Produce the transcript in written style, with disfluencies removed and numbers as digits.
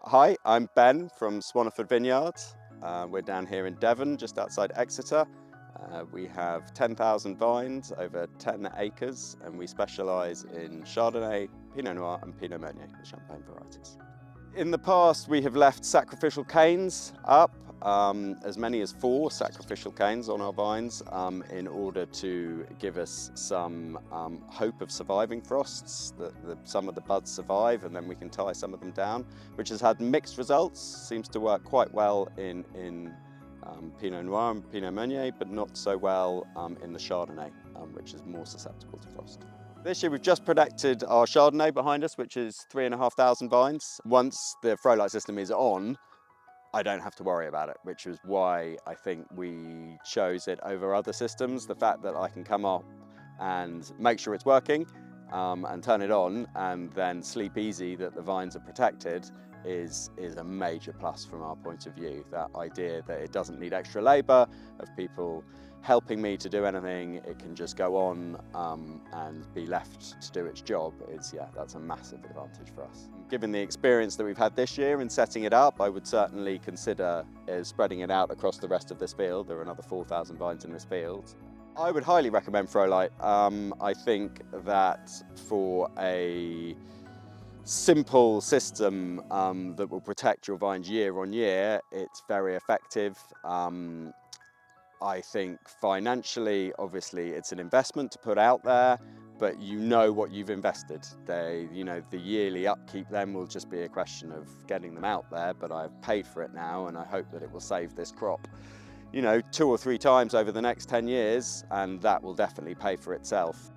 Hi, I'm Ben from Swaniford Vineyard. We're down here in Devon, just outside Exeter. We have 10,000 vines, over 10 acres, and we specialise in Chardonnay, Pinot Noir and Pinot Meunier, the Champagne varieties. In the past, we have left sacrificial canes up, as many as 4 sacrificial canes on our vines in order to give us some hope of surviving frosts, that some of the buds survive and then we can tie some of them down, which has had mixed results. Seems to work quite well in Pinot Noir and Pinot Meunier, but not so well in the Chardonnay, which is more susceptible to frost. This year we've just protected our Chardonnay behind us, which is 3,500 vines. Once the Froelight system is on, I don't have to worry about it, which is why I think we chose it over other systems. The fact that I can come up and make sure it's working and turn it on and then sleep easy that the vines are protected is a major plus from our point of view. That idea that it doesn't need extra labour, of people helping me to do anything, it can just go on and be left to do its job, that's a massive advantage for us. Given the experience that we've had this year in setting it up, I would certainly consider spreading it out across the rest of this field. There are another 4,000 vines in this field. I would highly recommend Froelight. I think that for a simple system that will protect your vines year on year, it's very effective. I think financially, obviously, it's an investment to put out there, but you know what you've invested. The yearly upkeep then will just be a question of getting them out there, but I've paid for it now and I hope that it will save this crop, 2 or 3 times over the next 10 years, and that will definitely pay for itself.